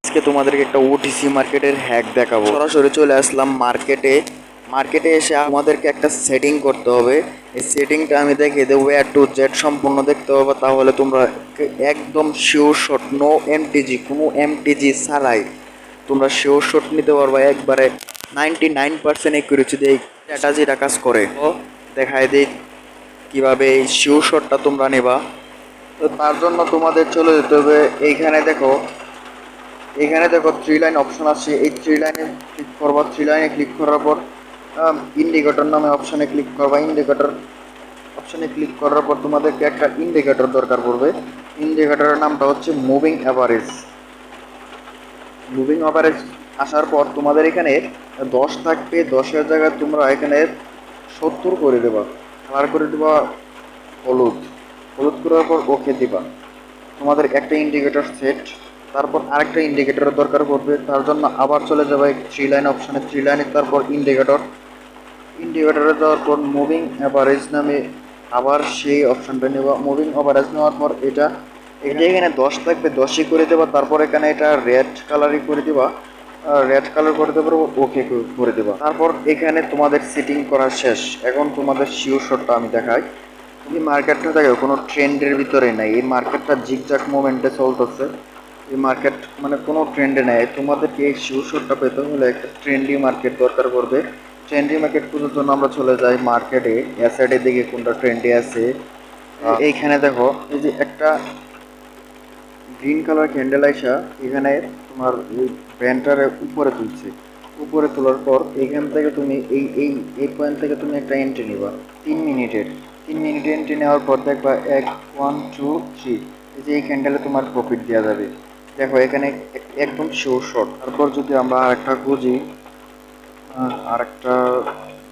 আজকে তোমাদেরকে একটা ওটিসি মার্কেটের হ্যাক দেখাবো। সরাসরি চলে আসলাম মার্কেটে। মার্কেটে এসে আমাদেরকে একটা সেটিং করতে হবে। এই সেটিংটা আমি দেখিয়ে দেবো, এ টু জেড সম্পূর্ণ দেখতে হবে, তাহলে তোমরা একদম শিওর শট, নো এমটিজি, কোনো এমটিজি ছাড়াই তোমরা শিওর শট নিতে পারবে একবারে 99% একুরেসি দিয়ে। স্ট্র্যাটাজিটা কাজ করে তো দেখায় দিই কীভাবে এই শিওর শটটা তোমরা নেবা। তো তার জন্য তোমাদের চলে যেতে হবে এখানে দেখো থ্রি লাইন অপশন আছে। এই থ্রি লাইনে ক্লিক করবা। থ্রি লাইনে ক্লিক করার পর ইন্ডিকেটর নামে অপশানে ক্লিক করবা। ইন্ডিকেটর অপশানে ক্লিক করার পর তোমাদেরকে একটা ইন্ডিকেটর দরকার পড়বে। ইন্ডিকেটরের নামটা হচ্ছে মুভিং অ্যাভারেজ। মুভিং অ্যাভারেজ আসার পর তোমাদের এখানে 10 থাকবে, 10-এর জায়গায় তোমরা এখানে 70 করে দেবা। কালার করে দেবা হলুদ। হলুদ করার পর ওকে দিবা। তোমাদের একটা ইন্ডিকেটর সেট। তারপর আরেকটা ইন্ডিকেটরের দরকার পড়বে, তার জন্য আবার চলে যাবে থ্রি লাইন অপশানে। থ্রি লাইনে তারপর ইন্ডিকেটরে যাওয়ার পর মুভিং অ্যাভারেজ নামে আবার সেই অপশানটা নেবা। মুভিং অ্যাভারেজ নেওয়ার পর এটা এখানে 10 থাকবে, 10ই করে দেবা। তারপর এখানে এটা রেড কালারই করে দেবা। রেড কালার করে দেবার ওকে করে দেবা। তারপর এখানে তোমাদের সেটিং করা শেষ। এখন তোমাদের শিওর শটটা আমি দেখাই। এই মার্কেটটা দেখো কোনো ট্রেন্ডের ভিতরে নাই। এই মার্কেটটা জিগজাগ মোমেন্টে চলতেছে। এই মার্কেট মানে কোনো ট্রেন্ডে নেই। তোমাদেরকে এই শিওর শটটা পেতে হলে একটা ট্রেন্ডি মার্কেট দরকার পড়বে। ট্রেন্ডি মার্কেট খোঁজার জন্য আমরা চলে যাই মার্কেটে। অ্যাসেটের দিকে কোনটা ট্রেন্ডে আছে। এইখানে দেখো এই যে একটা গ্রিন কালার ক্যান্ডেল আইসা এখানে তোমার ওই ব্যান্ডটার উপরে তুলছে। উপরে তোলার পর এখান থেকে তুমি এই পয়েন্ট থেকে তুমি একটা এন্ট্রি নিবা 3 মিনিটের। 3 মিনিট এন্ট্রি নেওয়ার পর দেখবা 1 1 2 3 এই যে এই ক্যান্ডেলে তোমার প্রফিট দেওয়া যাবে। দেখো এখানে একদম শিওর শট। তারপর যদি আমরা আরেকটা খুঁজি, আরেকটা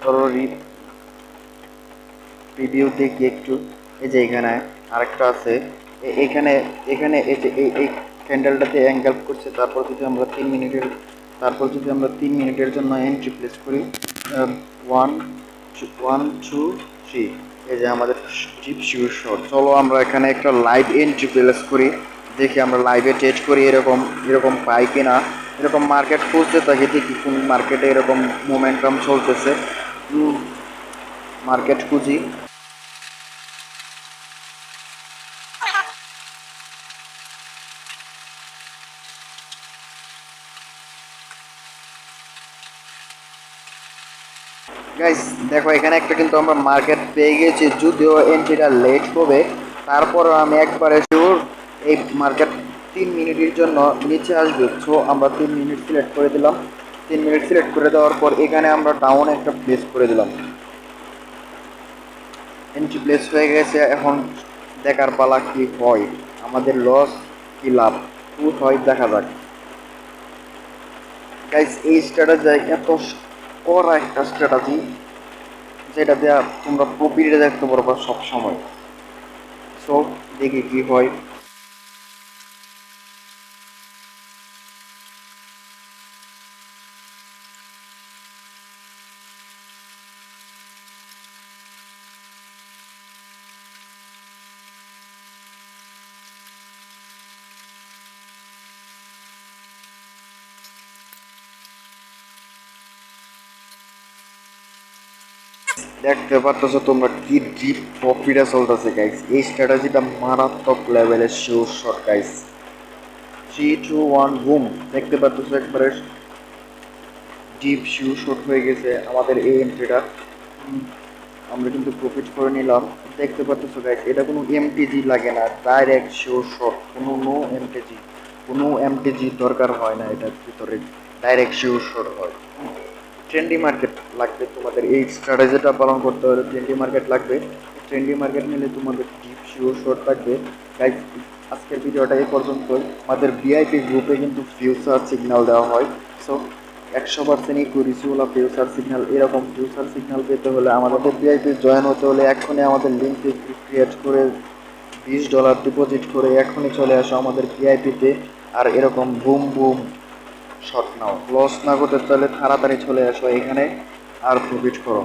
ধরো রিভিউ দেখি একটু। এই যে এখানে আরেকটা আছে। এখানে এখানে এই যে এই ক্যান্ডেলটাতে অ্যাঙ্গেল করছে। তারপর যদি আমরা 3 মিনিটের জন্য এন্ট্রি প্লেস করি, 1 1 2 3, এই যে আমাদের ডিপ শিওর শট। চলো আমরা এখানে একটা লাইভ এন্ট্রি প্লেস করি, দেখি আমরা লাইভে ট্রেড করি এরকম পাই কিনা। এরকম মার্কেট খুঁজতে থাকি, দেখি কোন মার্কেটে এরকম মোমেন্টাম চলতেছে। মার্কেট খুঁজি। গাইস দেখো এখানে একটা কিন্তু আমরা মার্কেট পেয়ে গেছি, যদিও এন্ট্রিটা লেট হবে। তারপর আমি একবারে শিওর এই মার্কেট 3 মিনিটের জন্য নিচে আসবে। সো আমরা 3 মিনিট সিলেক্ট করে দিলাম। 3 মিনিট সিলেক্ট করে দেওয়ার পর এখানে আমরা ডাউন একটা প্লেস করে দিলাম। এন্ট্রি প্লেস হয়ে গেছে। এখন দেখার পালা কি হয়, আমাদের লস কি লাভ কি হয় দেখা যাক। গাইস এই স্ট্র্যাটেজি এত কড়া একটা স্ট্র্যাটেজি, যেটা দেওয়া তোমরা প্রফিটে দেখতে পারবা সব সময়। সো দেখি কি হয়। দেখতে পারতেছো তোমরা কি ডিপ প্রফিটে চলতেছে গাইস। এই স্ট্র্যাটেজিটা মারাত্মক লেভেলের শিওর শট গাইস। 3 2 1 বুম। দেখতে পারতেছো একবারে ডিপ শিওর শট হয়ে গেছে আমাদের এই এন্ট্রিটা। আমরা কিন্তু প্রফিট করে নিলাম। দেখতে পারতেছো গাইস, এটা কোনো এমটিজি লাগে না, ডাইরেক্ট শিওর শট। কোনো এমটিজি দরকার হয় না এটার ভিতরে, ডাইরেক্ট শিওর শট হয়। ট্রেন্ডি মার্কেট লাগবে তোমাদের এই স্ট্র্যাটেজিটা পালন করতে হলে। ট্রেন্ডি মার্কেট লাগবে। ট্রেন্ডি মার্কেট নিলে তোমাদের ডিপ শিওর শট থাকবে। গাইস আজকের ভিডিওটা এই পর্যন্তই। আমাদের ভিআইপি গ্রুপে কিন্তু ফিউচার সিগন্যাল দেওয়া হয়। সো 100% ইকুইরিসি হলো ফিউচার সিগন্যাল। এরকম ফিউচার সিগন্যাল পেতে হলে আমাদের ভিআইপি জয়েন হতে হলে এখনই আমাদের লিঙ্কে ক্রিয়েট করে $20 ডিপোজিট করে এখনই চলে আসো আমাদের ভিআইপিতে। আর এরকম বুম বুম শট নাও। লস না করতে চাইলে তাড়াতাড়ি চলে আসো এখানে আর প্রফিট করো।